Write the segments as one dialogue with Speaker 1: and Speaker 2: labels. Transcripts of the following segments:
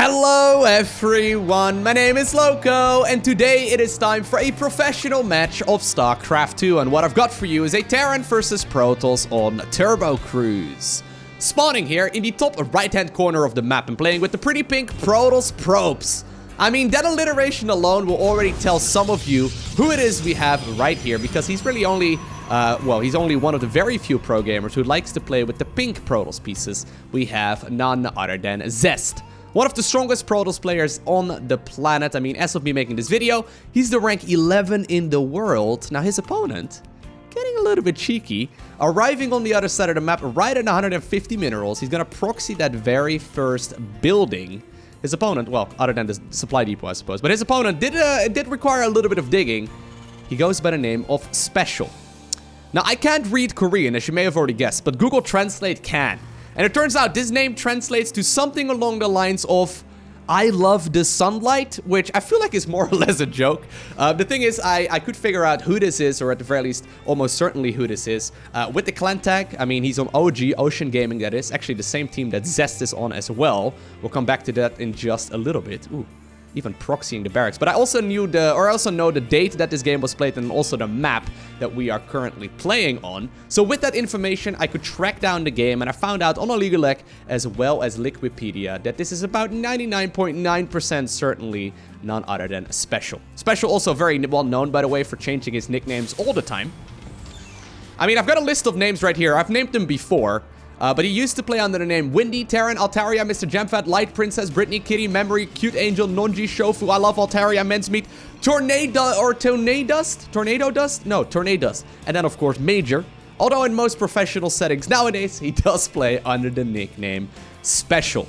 Speaker 1: Hello everyone, my name is Lowko, and today it is time for a professional match of StarCraft 2, and what I've got for you is a Terran versus Protoss on Turbo Cruise. Spawning here in the top right-hand corner of the map and playing with the pretty pink Protoss probes. I mean, that alliteration alone will already tell some of you who it is we have right here, because he's really only, he's only one of the very few pro gamers who likes to play with the pink Protoss pieces. We have none other than Zest. One of the strongest Protoss players on the planet. I mean, as of me making this video, he's the rank 11 in the world. Now, his opponent, getting a little bit cheeky, arriving on the other side of the map right at 150 minerals. He's gonna proxy that very first building. His opponent, well, other than the supply depot, I suppose, but his opponent did require a little bit of digging. He goes by the name of SpeCial. Now, I can't read Korean, as you may have already guessed, but Google Translate can. And it turns out this name translates to something along the lines of, I love the sunlight, which I feel like is more or less a joke. The thing is, I could figure out who this is, or at the very least, almost certainly who this is. With the clan tag, I mean, he's on OG, Ocean Gaming, that is. Actually, the same team that Zest is on as well. We'll come back to that in just a little bit. Ooh. Even proxying the barracks. But I also know the date that this game was played and also the map that we are currently playing on. So with that information, I could track down the game, and I found out on Oligolek as well as Liquipedia that this is about 99.9% certainly none other than SpeCial. SpeCial also very well known, by the way, for changing his nicknames all the time. I mean, I've got a list of names right here. I've named them before. But he used to play under the name Windy, Terran, Altaria, Mr. Gemfat, Light Princess, Brittany, Kitty, Memory, Cute Angel, Nonji, Shofu, I Love Altaria, Men's Meat, Tornado Dust? No, Tornadust. And then, of course, Major. Although in most professional settings nowadays, he does play under the nickname SpeCial.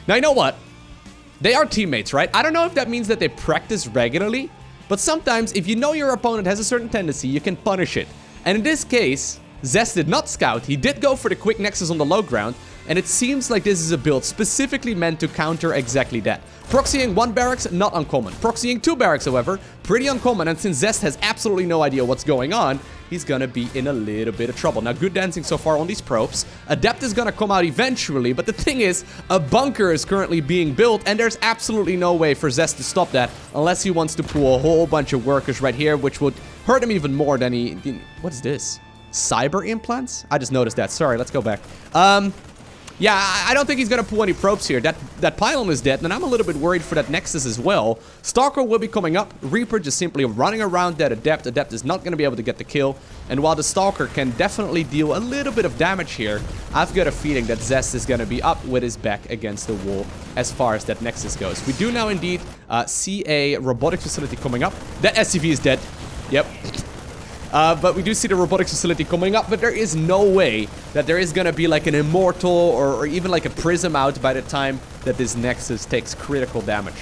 Speaker 1: Now, you know what? They are teammates, right? I don't know if that means that they practice regularly, but sometimes if you know your opponent has a certain tendency, you can punish it. And in this case, Zest did not scout. He did go for the quick nexus on the low ground, and it seems like this is a build specifically meant to counter exactly that. Proxying one barracks, not uncommon. Proxying two barracks, however, pretty uncommon, and since Zest has absolutely no idea what's going on, he's gonna be in a little bit of trouble. Now, good dancing so far on these probes. Adept is gonna come out eventually, but the thing is, a bunker is currently being built, and there's absolutely no way for Zest to stop that unless he wants to pull a whole bunch of workers right here, which would hurt him even more than he... What is this? Cyber implants? I just noticed that. Sorry, let's go back. Yeah, I don't think he's gonna pull any probes here. That pylon is dead, and I'm a little bit worried for that Nexus as well. Stalker will be coming up. Reaper just simply running around that Adept. Adept is not gonna be able to get the kill. And while the Stalker can definitely deal a little bit of damage here, I've got a feeling that Zest is gonna be up with his back against the wall as far as that Nexus goes. We do now indeed see a robotics facility coming up. That SCV is dead. Yep. But we do see the robotics facility coming up, but there is no way that there is gonna be like an immortal or even like a prism out by the time that this Nexus takes critical damage.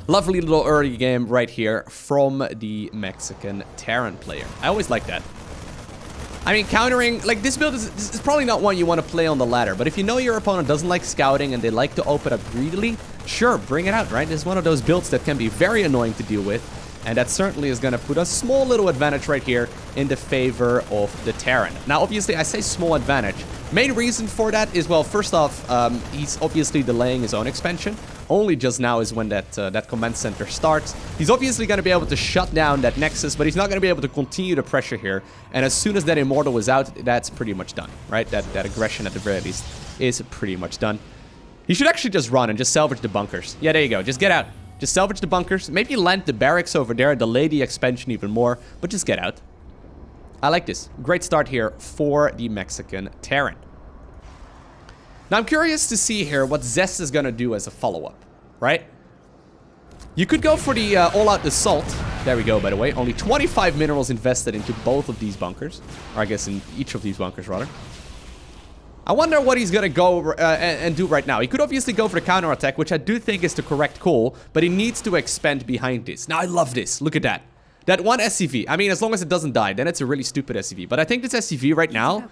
Speaker 1: Lovely little early game right here from the Mexican Terran player. I always like that. I mean, countering, like, this build is probably not one you want to play on the ladder, but if you know your opponent doesn't like scouting and they like to open up greedily, sure, bring it out, right? This is one of those builds that can be very annoying to deal with. And that certainly is going to put a small little advantage right here in the favor of the Terran. Now, obviously, I say small advantage. Main reason for that is, well, first off, he's obviously delaying his own expansion. Only just now is when that command center starts. He's obviously going to be able to shut down that Nexus, but he's not going to be able to continue the pressure here. And as soon as that Immortal is out, that's pretty much done, right? That aggression, at the very least, is pretty much done. He should actually just run and just salvage the bunkers. Yeah, there you go. Just get out. Just salvage the bunkers. Maybe land the barracks over there, delay the expansion even more, but just get out. I like this. Great start here for the Mexican Terran. Now, I'm curious to see here what Zest is going to do as a follow-up, right? You could go for the all-out assault. There we go, by the way. Only 25 minerals invested into both of these bunkers. Or I guess in each of these bunkers, rather. I wonder what he's gonna go and do right now. He could obviously go for the counterattack, which I do think is the correct call, but he needs to expand behind this. Now, I love this. Look at that. That one SCV. I mean, as long as it doesn't die, then it's a really stupid SCV. But I think this SCV right now...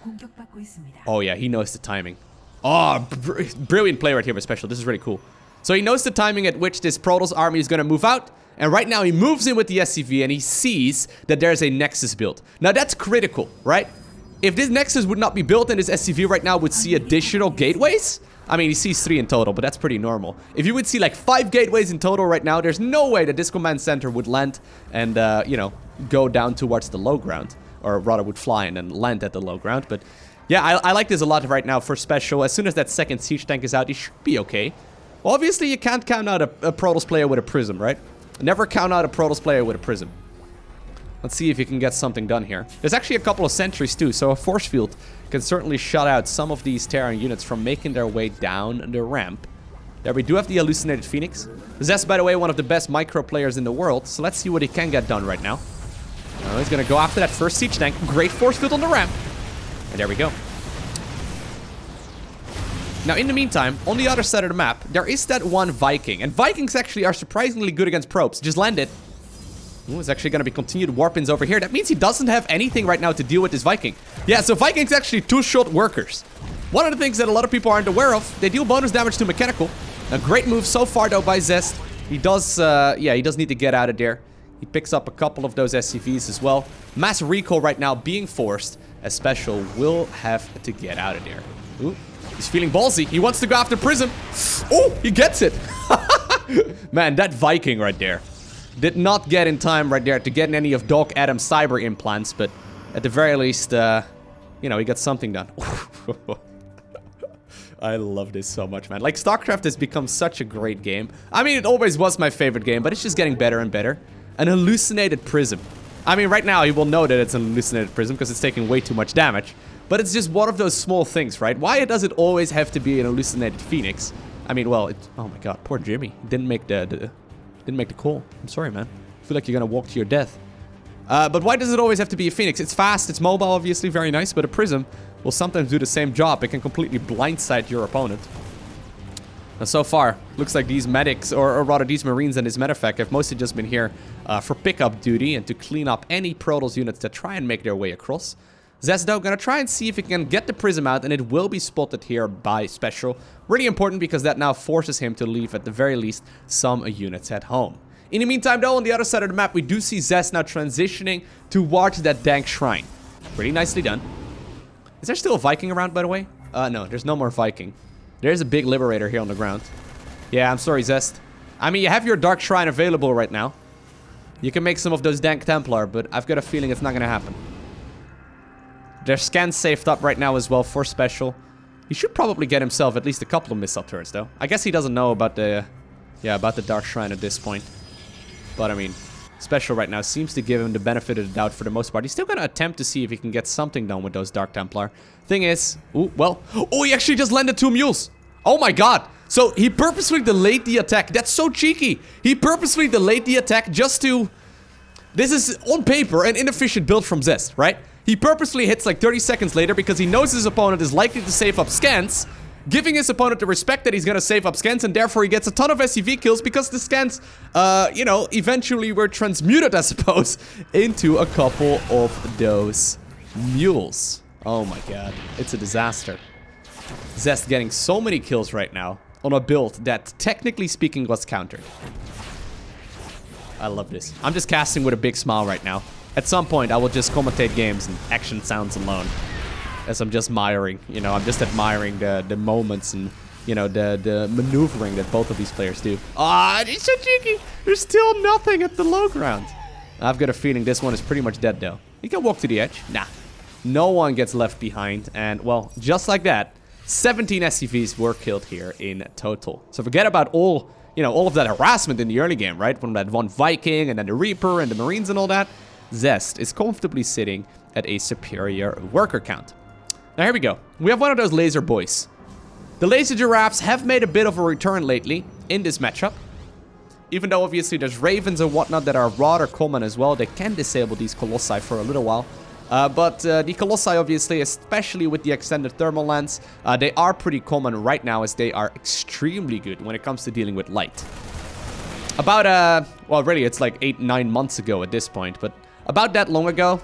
Speaker 1: Oh, yeah, he knows the timing. Oh, brilliant play right here, SpeCial. This is really cool. So he knows the timing at which this Protoss army is gonna move out. And right now, he moves in with the SCV, and he sees that there's a Nexus built. Now, that's critical, right? If this Nexus would not be built and this SCV right now would see additional gateways, I mean, he sees 3 in total, but that's pretty normal. If you would see like 5 gateways in total right now, there's no way that this command center would land and, you know, go down towards the low ground. Or rather would fly and then land at the low ground. But yeah, I like this a lot right now for SpeCial. As soon as that second siege tank is out, he should be okay. Well, obviously, you can't count out a Protoss player with a prism, right? Never count out a Protoss player with a prism. Let's see if you can get something done here. There's actually a couple of sentries too, so a force field can certainly shut out some of these Terran units from making their way down the ramp. There we do have the hallucinated Phoenix. Zest, by the way, one of the best micro players in the world, so let's see what he can get done right now. He's gonna go after that first siege tank. Great force field on the ramp. And there we go. Now, in the meantime, on the other side of the map, there is that one Viking. And Vikings actually are surprisingly good against probes. Just landed. Ooh, it's actually going to be continued warp-ins over here. That means he doesn't have anything right now to deal with this Viking. Yeah, so Vikings actually two-shot workers. One of the things that a lot of people aren't aware of, they deal bonus damage to mechanical. A great move so far, though, by Zest. He does, yeah, he does need to get out of there. He picks up a couple of those SCVs as well. Mass recall right now being forced, as SpeCial will have to get out of there. Ooh, he's feeling ballsy. He wants to go after Prism. Oh, he gets it. Man, that Viking right there did not get in time right there to get any of Doc Adam's cyber implants, but at the very least, you know, he got something done. I love this so much, man. Like, StarCraft has become such a great game. I mean, it always was my favorite game, but it's just getting better and better. An hallucinated prism. I mean, right now, you will know that it's an hallucinated prism because it's taking way too much damage. But it's just one of those small things, right? Why does it always have to be an hallucinated Phoenix? I mean, well, oh my god, poor Jimmy. Didn't make the call. I'm sorry, man. I feel like you're gonna walk to your death. But why does it always have to be a Phoenix? It's fast, it's mobile, obviously, very nice, but a prism will sometimes do the same job. It can completely blindside your opponent. Now, so far, looks like these medics, or rather these Marines and this medevac have mostly just been here for pickup duty and to clean up any Protoss units that try and make their way across. Zest, though, gonna try and see if he can get the prism out, and it will be spotted here by SpeCial. Really important because that now forces him to leave at the very least some units at home. In the meantime, though, on the other side of the map, we do see Zest now transitioning towards that dank shrine. Pretty nicely done. Is there still a Viking around, by the way? No, there's no more Viking. There's a big Liberator here on the ground. Yeah, I'm sorry, Zest. I mean, you have your Dark Shrine available right now. You can make some of those dank Templar, but I've got a feeling it's not gonna happen. There's scans saved up right now as well for SpeCial. He should probably get himself at least a couple of missile turrets, though. I guess he doesn't know about the... yeah, about the Dark Shrine at this point. But, I mean, SpeCial right now seems to give him the benefit of the doubt for the most part. He's still gonna attempt to see if he can get something done with those Dark Templar. Thing is... ooh, well... oh, he actually just landed 2 mules! Oh my god! So, he purposely delayed the attack. That's so cheeky! He purposely delayed the attack just to... this is, on paper, an inefficient build from Zest, right? He purposely hits like 30 seconds later because he knows his opponent is likely to save up scans, giving his opponent the respect that he's gonna save up scans, and therefore he gets a ton of SCV kills because the scans, you know, eventually were transmuted, I suppose, into a couple of those mules. Oh my god, it's a disaster. Zest getting so many kills right now on a build that, technically speaking, was countered. I love this. I'm just casting with a big smile right now. At some point, I will just commentate games and action sounds alone. As I'm just admiring, you know, I'm just admiring the moments and, you know, the maneuvering that both of these players do. Ah, it's so cheeky! There's still nothing at the low ground. I've got a feeling this one is pretty much dead, though. You can walk to the edge. Nah. No one gets left behind. And, well, just like that, 17 SCVs were killed here in total. So forget about all, you know, all of that harassment in the early game, right? From that one Viking and then the Reaper and the Marines and all that. Zest is comfortably sitting at a superior worker count. Now here we go. We have one of those laser boys. The laser giraffes have made a bit of a return lately in this matchup. Even though obviously there's ravens and whatnot that are rather common as well, they can disable these colossi for a little while. But the colossi obviously, especially with the extended thermal lens, they are pretty common right now as they are extremely good when it comes to dealing with light. About, well really it's like 8-9 months ago at this point, but about that long ago,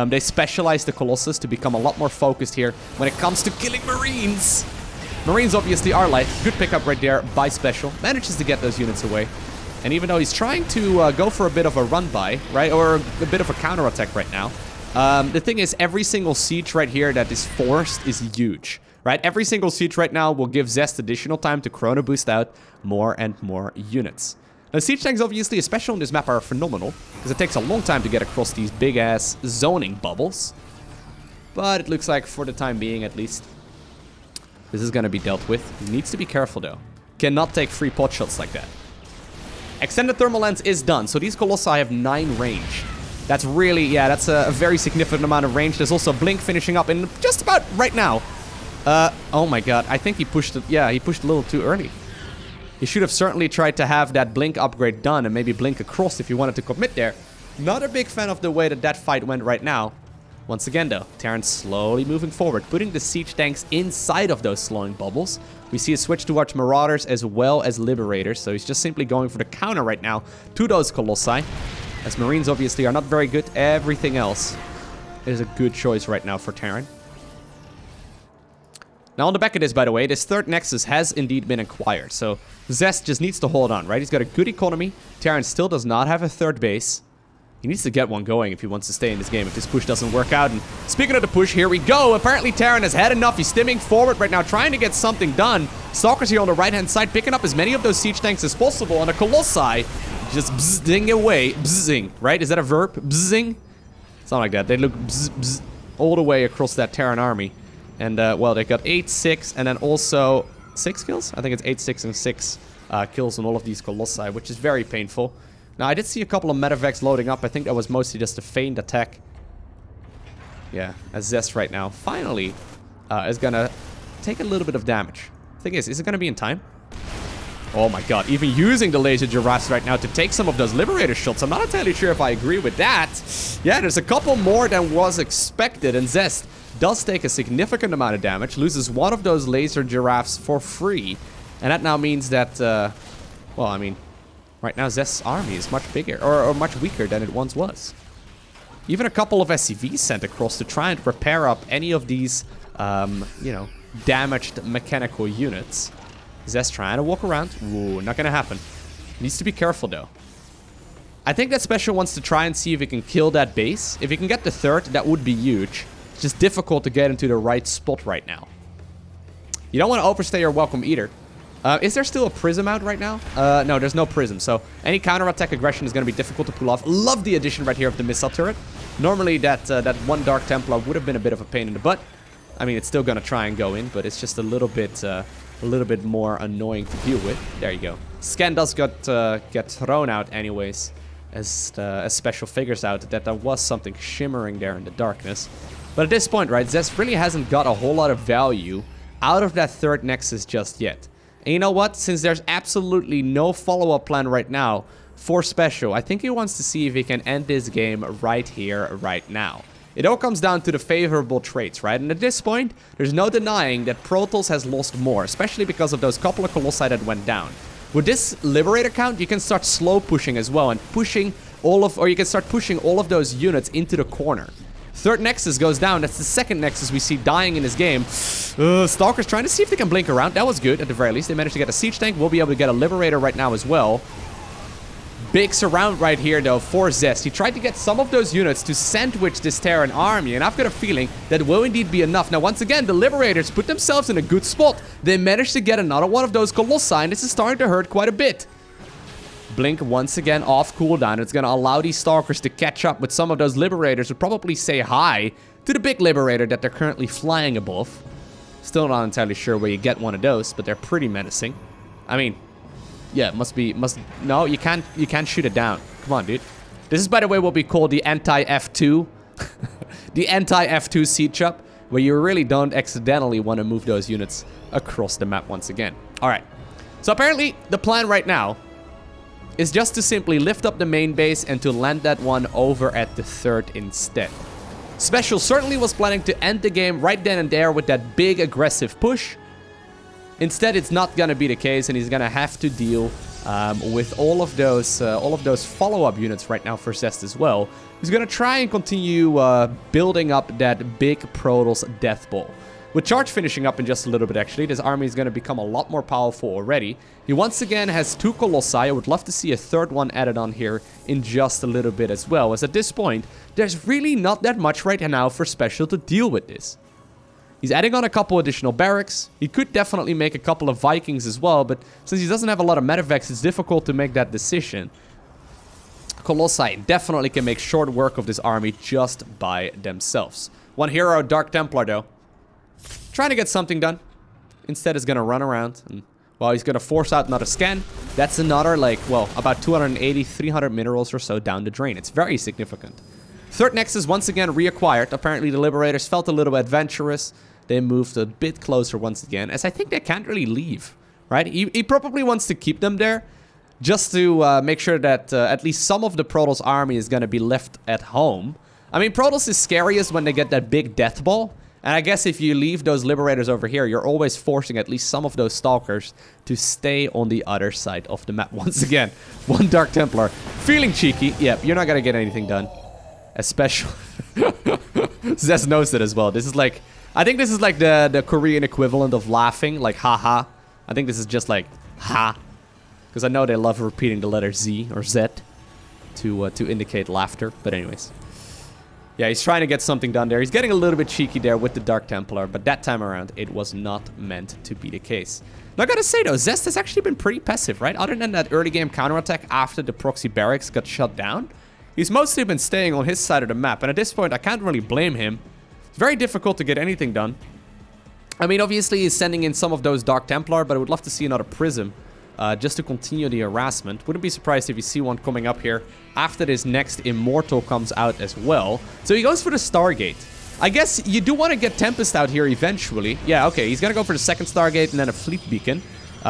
Speaker 1: they specialized the Colossus to become a lot more focused here when it comes to killing Marines. Marines obviously are light. Good pickup right there by SpeCial. Manages to get those units away. And even though he's trying to go for a bit of a run-by, right, or a bit of a counterattack right now, the thing is, every single siege right here that is forced is huge. right? Every single siege right now will give Zest additional time to chrono boost out more and more units. Now, siege tanks, obviously, especially on this map, are phenomenal, because it takes a long time to get across these big-ass zoning bubbles. But it looks like, for the time being, at least, this is going to be dealt with. Needs to be careful, though. Cannot take free pot shots like that. Extended thermal lens is done, so these Colossi have 9 range. That's really, yeah, that's a very significant amount of range. There's also Blink finishing up in just about right now. Oh my god, I think he pushed it, yeah, he pushed a little too early. He should have certainly tried to have that Blink upgrade done and maybe Blink across if he wanted to commit there. Not a big fan of the way that that fight went right now. Once again, though, Terran slowly moving forward, putting the siege tanks inside of those slowing bubbles. We see a switch towards Marauders as well as Liberators, so he's just simply going for the counter right now to those Colossi. As Marines obviously are not very good, everything else is a good choice right now for Terran. Now on the back of this, by the way, this third Nexus has indeed been acquired, so Zest just needs to hold on, right? He's got a good economy. Terran still does not have a third base. He needs to get one going if he wants to stay in this game, if this push doesn't work out. And speaking of the push, here we go. Apparently Terran has had enough. He's stimming forward right now, trying to get something done. Stalkers here on the right-hand side, picking up as many of those siege tanks as possible. And the Colossi just bzzing away. Bzzing, right? Is that a verb? Bzzing? Something like that. They look bzz all the way across that Terran army. And, well, they got 8, 6, and then also 6 kills? I think it's 8, 6, and 6 kills on all of these Colossi, which is very painful. Now, I did see a couple of Medivacs loading up. I think that was mostly just a feigned attack. Yeah, as Zest right now finally is gonna take a little bit of damage. Thing is it gonna be in time? Oh my god, even using the laser giraffes right now to take some of those Liberator shots. I'm not entirely sure if I agree with that. Yeah, there's a couple more than was expected, and Zest does take a significant amount of damage, loses one of those laser giraffes for free, and that now means that, well, I mean, right now Zest's army is much bigger, or much weaker than it once was. Even a couple of SCVs sent across to try and repair up any of these, you know, damaged mechanical units. Zest trying to walk around. Ooh, not gonna happen. Needs to be careful, though. I think that Special wants to try and see if he can kill that base. If he can get the third, that would be huge. It's just difficult to get into the right spot right now. You don't want to overstay your welcome either. Is there still a prism out right now? No, there's no prism, so any counterattack aggression is going to be difficult to pull off. Love the addition right here of the missile turret. Normally, that one Dark Templar would have been a bit of a pain in the butt. I mean, it's still going to try and go in, but it's just a little bit more annoying to deal with. There you go. Scan does get thrown out anyways, as Special figures out that there was something shimmering there in the darkness. But at this point, right, Zest really hasn't got a whole lot of value out of that third Nexus just yet. And you know what? Since there's absolutely no follow-up plan right now for Special, I think he wants to see if he can end this game right here, right now. It all comes down to the favorable traits, right? And at this point, there's no denying that Protoss has lost more, especially because of those couple of Colossi that went down. With this Liberator count, you can start slow pushing as well, and pushing you can start pushing all of those units into the corner. Third Nexus goes down. That's the second Nexus we see dying in this game. Stalkers trying to see if they can blink around. That was good, at the very least. They managed to get a siege tank. We'll be able to get a Liberator right now as well. Big surround right here, though, for Zest. He tried to get some of those units to sandwich this Terran army, and I've got a feeling that will indeed be enough. Now, once again, the Liberators put themselves in a good spot. They managed to get another one of those Colossi, and this is starting to hurt quite a bit. Blink once again off cooldown. It's going to allow these Stalkers to catch up with some of those Liberators who probably say hi to the big Liberator that they're currently flying above. Still not entirely sure where you get one of those, but they're pretty menacing. I mean, yeah, no, you can't shoot it down. Come on, dude. This is, by the way, what we call the anti-F2. The anti-F2 siege up, where you really don't accidentally want to move those units across the map once again. All right. So apparently, the plan right now is just to simply lift up the main base and to land that one over at the third instead. Special certainly was planning to end the game right then and there with that big aggressive push. Instead, it's not gonna be the case, and he's gonna have to deal with all of those follow-up units right now for Zest as well. He's gonna try and continue building up that big Protoss death ball. With Charge finishing up in just a little bit, actually, this army is going to become a lot more powerful already. He once again has 2 Colossi. I would love to see a third one added on here in just a little bit as well, as at this point, there's really not that much right now for Special to deal with this. He's adding on a couple additional barracks. He could definitely make a couple of Vikings as well, but since he doesn't have a lot of medevacs, it's difficult to make that decision. Colossi definitely can make short work of this army just by themselves. One hero, Dark Templar, though, trying to get something done. Instead, is going to run around and, well, he's going to force out another scan. That's another, like, well, about 280, 300 minerals or so down the drain. It's very significant. Third Nexus once again reacquired. Apparently, the Liberators felt a little adventurous. They moved a bit closer once again, as I think they can't really leave, right? He probably wants to keep them there just to make sure that at least some of the Protoss army is going to be left at home. I mean, Protoss is scariest when they get that big death ball. And I guess if you leave those Liberators over here, you're always forcing at least some of those Stalkers to stay on the other side of the map. Once again, one Dark Templar feeling cheeky. Yep, you're not going to get anything done. Especially... Zest knows it as well. This is like... I think this is like the Korean equivalent of laughing, like haha. I think this is just like ha. Because I know they love repeating the letter Z or Z to indicate laughter. But anyways. Yeah, he's trying to get something done there. He's getting a little bit cheeky there with the Dark Templar, but that time around, it was not meant to be the case. Now, I gotta say though, Zest has actually been pretty passive, right? Other than that early game counterattack after the proxy barracks got shut down, he's mostly been staying on his side of the map. And at this point, I can't really blame him. It's very difficult to get anything done. I mean, obviously, he's sending in some of those Dark Templar, but I would love to see another Prism just to continue the harassment. Wouldn't be surprised if you see one coming up here after this next Immortal comes out as well. So he goes for the Stargate. I guess you do want to get Tempest out here eventually. Yeah, okay, he's going to go for the second Stargate and then a Fleet Beacon.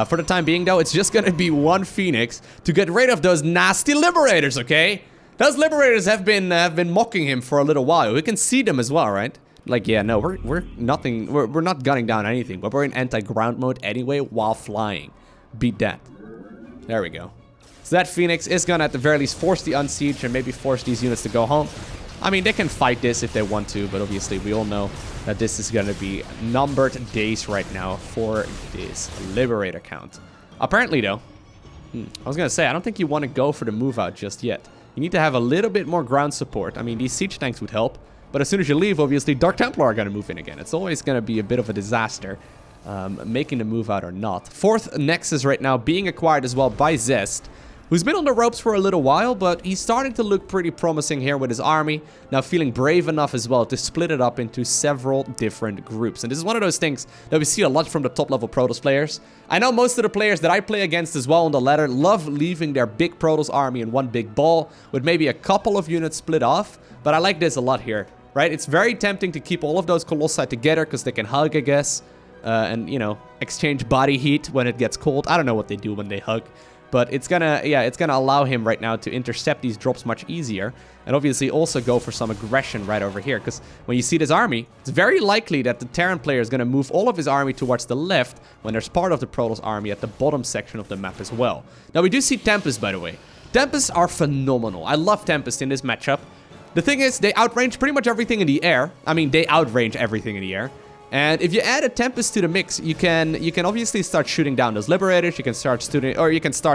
Speaker 1: For the time being, though, it's just going to be one Phoenix to get rid of those nasty Liberators, okay? Those Liberators have been mocking him for a little while. We can see them as well, right? Like, yeah, no, we're not gunning down anything, but we're in anti-ground mode anyway while flying. Beat that. There we go. So that Phoenix is gonna at the very least force the unsiege and maybe force these units to go home. I mean, they can fight this if they want to, but obviously we all know that this is gonna be numbered days right now for this Liberator count. Apparently, though, I was gonna say, I don't think you want to go for the move out just yet. You need to have a little bit more ground support. I mean, these siege tanks would help. But as soon as you leave, obviously, Dark Templar are going to move in again. It's always going to be a bit of a disaster, making the move out or not. Fourth Nexus right now being acquired as well by Zest, who's been on the ropes for a little while, but he's starting to look pretty promising here with his army. Now feeling brave enough as well to split it up into several different groups. And this is one of those things that we see a lot from the top-level Protoss players. I know most of the players that I play against as well on the ladder love leaving their big Protoss army in one big ball, with maybe a couple of units split off. But I like this a lot here. Right, it's very tempting to keep all of those Colossi together because they can hug, I guess, and, you know, exchange body heat when it gets cold. I don't know what they do when they hug, but it's gonna, yeah, it's gonna allow him right now to intercept these drops much easier, and obviously also go for some aggression right over here, because when you see this army, it's very likely that the Terran player is gonna move all of his army towards the left when there's part of the Protoss army at the bottom section of the map as well. Now, we do see Tempest, by the way. Tempests are phenomenal. I love Tempest in this matchup. The thing is, they outrange pretty much everything in the air. I mean, they outrange everything in the air. And if you add a Tempest to the mix, you can obviously start shooting down those Liberators. You can start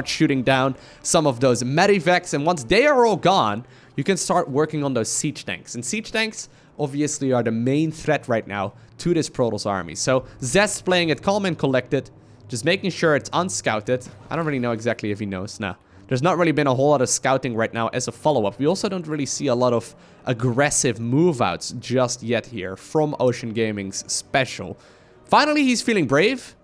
Speaker 1: shooting down some of those Medivacs. And once they are all gone, you can start working on those siege tanks. And siege tanks obviously are the main threat right now to this Protoss army. So Zest playing it calm and collected, just making sure it's unscouted. I don't really know exactly if he knows. Nah. There's not really been a whole lot of scouting right now as a follow-up. We also don't really see a lot of aggressive move-outs just yet here from Ocean Gaming's SpeCial. Finally, he's feeling brave.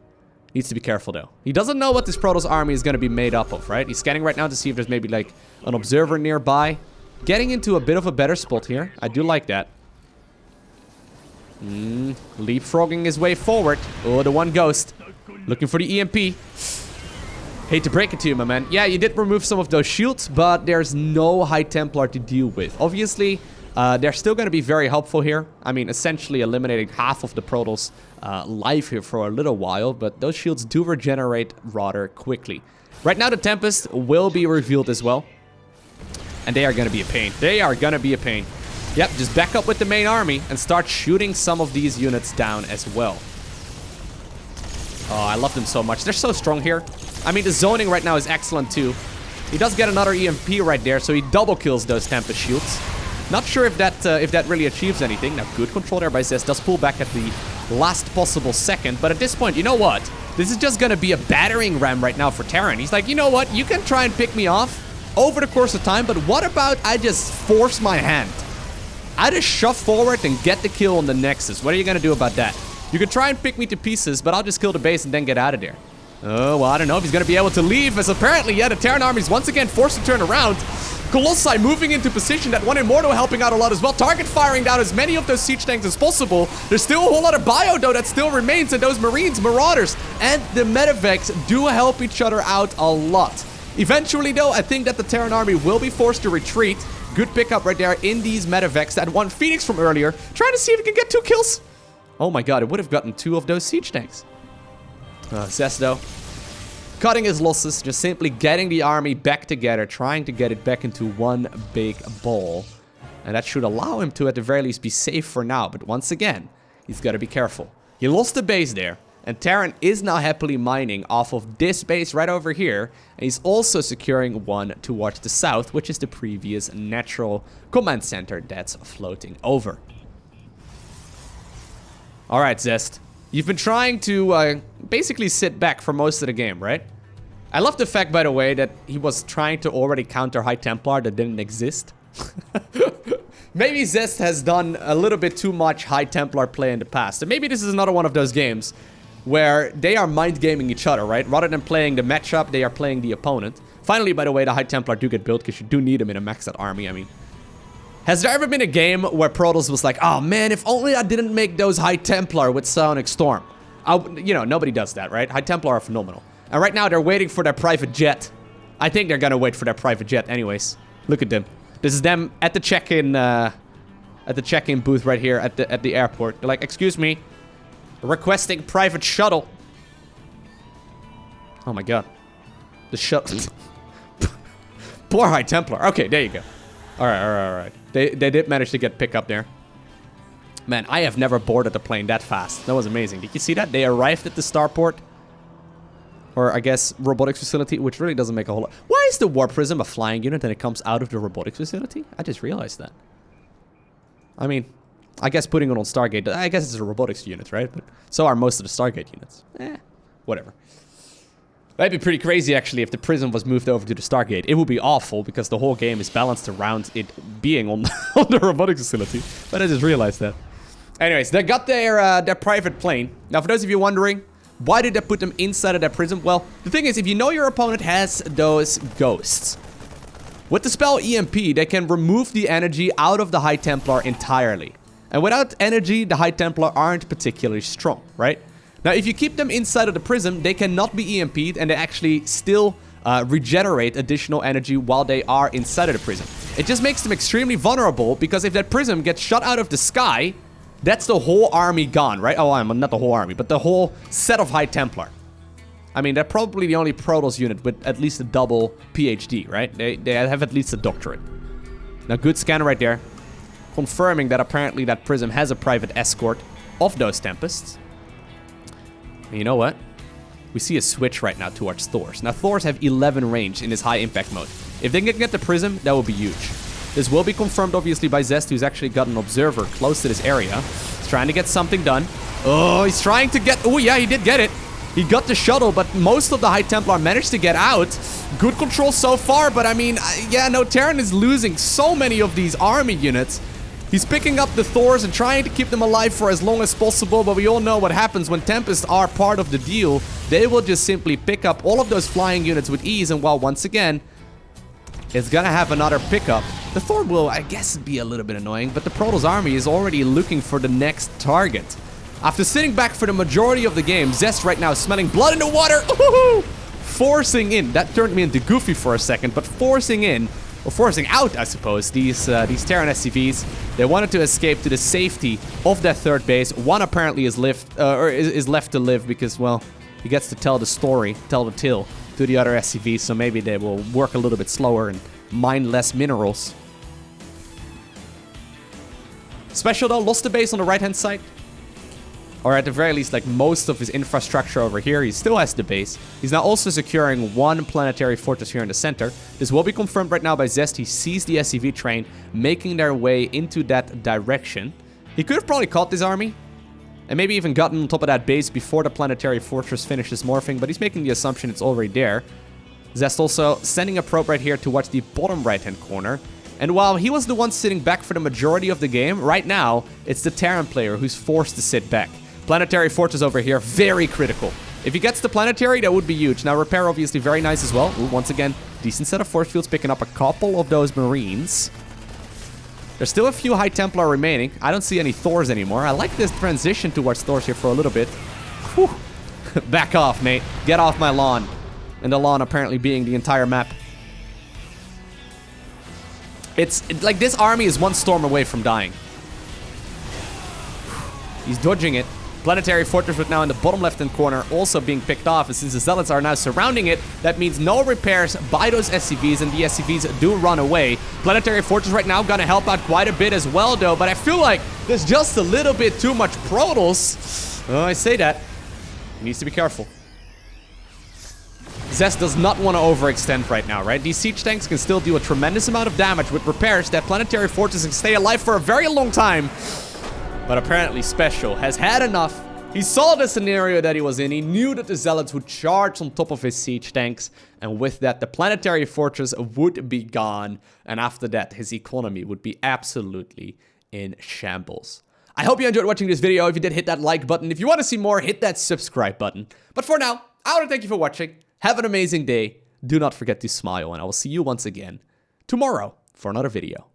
Speaker 1: Needs to be careful, though. He doesn't know what this Protoss army is going to be made up of, right? He's scanning right now to see if there's maybe, like, an observer nearby. Getting into a bit of a better spot here. I do like that. Leapfrogging his way forward. Oh, the one ghost. Looking for the EMP. Hate to break it to you, my man. Yeah, you did remove some of those shields, but there's no High Templar to deal with. Obviously, they're still going to be very helpful here. I mean, essentially eliminating half of the Protoss life here for a little while, but those shields do regenerate rather quickly. Right now, the Tempest will be revealed as well, and they are going to be a pain. They are going to be a pain. Yep, just back up with the main army and start shooting some of these units down as well. Oh, I love them so much. They're so strong here. I mean, the zoning right now is excellent too. He does get another EMP right there, so he double kills those Tempest shields. Not sure if that really achieves anything. Now, good control there by Zest. Does pull back at the last possible second. But at this point, you know what? This is just gonna be a battering ram right now for Terran. He's like, you know what? You can try and pick me off over the course of time, but what about I just force my hand? I just shove forward and get the kill on the Nexus. What are you gonna do about that? You can try and pick me to pieces, but I'll just kill the base and then get out of there. Oh, well, I don't know if he's gonna be able to leave, as apparently, yeah, the Terran army is once again forced to turn around. Colossi moving into position, that one Immortal helping out a lot as well. Target firing down as many of those siege tanks as possible. There's still a whole lot of bio, though, that still remains, and those Marines, Marauders, and the Medivacs do help each other out a lot. Eventually, though, I think that the Terran army will be forced to retreat. Good pickup right there in these Medivacs. That one Phoenix from earlier, trying to see if he can get 2 kills. Oh my god, it would have gotten 2 of those siege tanks. Zest, though, cutting his losses, just simply getting the army back together, trying to get it back into one big ball. And that should allow him to, at the very least, be safe for now. But once again, he's got to be careful. He lost the base there, and Terran is now happily mining off of this base right over here. And he's also securing one towards the south, which is the previous natural command center that's floating over. Alright, Zest. You've been trying to basically sit back for most of the game, right? I love the fact, by the way, that he was trying to already counter High Templar that didn't exist. Maybe Zest has done a little bit too much High Templar play in the past. And maybe this is another one of those games where they are mind-gaming each other, right? Rather than playing the matchup, they are playing the opponent. Finally, by the way, the High Templar do get built because you do need them in a maxed-out army. I mean, has there ever been a game where Protoss was like, oh man, if only I didn't make those High Templar with Psionic Storm? You know, nobody does that, right? High Templar are phenomenal. And right now, they're waiting for their private jet. I think they're gonna wait for their private jet anyways. Look at them. This is them at the check-in booth right here at the airport. They're like, excuse me, requesting private shuttle. Oh my god. The shuttle. Poor High Templar. Okay, there you go. Alright. They did manage to get pick up there. Man, I have never boarded a plane that fast. That was amazing. Did you see that? They arrived at the starport. Or, I guess, robotics facility, which really doesn't make a whole lot. Why is the Warp Prism a flying unit and it comes out of the robotics facility? I just realized that. I mean, I guess putting it on Stargate, I guess it's a robotics unit, right? But so are most of the Stargate units. Whatever. That'd be pretty crazy, actually, if the Prism was moved over to the Stargate. It would be awful, because the whole game is balanced around it being on, on the robotics facility. But I just realized that. Anyways, they got their private plane. Now, for those of you wondering, why did they put them inside of that Prism? Well, the thing is, if you know your opponent has those ghosts, with the spell EMP, they can remove the energy out of the High Templar entirely. And without energy, the High Templar aren't particularly strong, right? Now, if you keep them inside of the Prism, they cannot be EMP'd, and they actually still regenerate additional energy while they are inside of the Prism. It just makes them extremely vulnerable, because if that Prism gets shot out of the sky, that's the whole army gone, right? Oh, not the whole army, but the whole set of High Templar. I mean, they're probably the only Protoss unit with at least a double PhD, right? They have at least a doctorate. Now, good scan right there. Confirming that apparently that Prism has a private escort of those Tempests. And you know what? We see a switch right now towards Thors. Now, Thors have 11 range in his high impact mode. If they can get the Prism, that would be huge. This will be confirmed, obviously, by Zest, who's actually got an observer close to this area. He's trying to get something done. Oh, he's trying to get... Oh, yeah, he did get it. He got the shuttle, but most of the High Templar managed to get out. Good control so far, but I mean, yeah, no, Terran is losing so many of these army units. He's picking up the Thors and trying to keep them alive for as long as possible, but we all know what happens when Tempests are part of the deal. They will just simply pick up all of those flying units with ease, and while once again, it's gonna have another pickup. The Thor will, I guess, be a little bit annoying, but the Protoss army is already looking for the next target. After sitting back for the majority of the game, Zest right now smelling blood in the water. Ooh, forcing in. That turned me into Goofy for a second, but forcing in, or forcing out, I suppose, these Terran SCVs. They wanted to escape to the safety of that third base. One apparently is left to live because, well, he gets to tell the story, tell the tale to the other SCVs, so maybe they will work a little bit slower and mine less minerals. SpeCial, though, lost the base on the right-hand side. Or at the very least, like, most of his infrastructure over here. He still has the base. He's now also securing one planetary fortress here in the center. This will be confirmed right now by Zest. He sees the SCV train making their way into that direction. He could have probably caught this army and maybe even gotten on top of that base before the planetary fortress finishes morphing, but he's making the assumption it's already there. Zest also sending a probe right here towards the bottom right-hand corner. And while he was the one sitting back for the majority of the game, right now, it's the Terran player who's forced to sit back. Planetary fortress over here, very critical. If he gets the planetary, that would be huge. Now, repair obviously very nice as well. Ooh, once again, decent set of force fields, picking up a couple of those Marines. There's still a few High Templar remaining. I don't see any Thors anymore. I like this transition towards Thors here for a little bit. Whew. Back off, mate. Get off my lawn. And the lawn apparently being the entire map. It's like this army is one storm away from dying. He's dodging it. Planetary Fortress right now in the bottom left-hand corner also being picked off. And since the Zealots are now surrounding it, that means no repairs by those SCVs, and the SCVs do run away. Planetary Fortress right now gonna help out quite a bit as well, though. But I feel like there's just a little bit too much Protoss. I say that. He needs to be careful. Zest does not want to overextend right now, right? These siege tanks can still do a tremendous amount of damage with repairs. That Planetary Fortress can stay alive for a very long time. But apparently SpeCial has had enough. He saw the scenario that he was in. He knew that the Zealots would charge on top of his siege tanks. And with that, the Planetary Fortress would be gone. And after that, his economy would be absolutely in shambles. I hope you enjoyed watching this video. If you did, hit that like button. If you want to see more, hit that subscribe button. But for now, I want to thank you for watching. Have an amazing day. Do not forget to smile, and I will see you once again tomorrow for another video.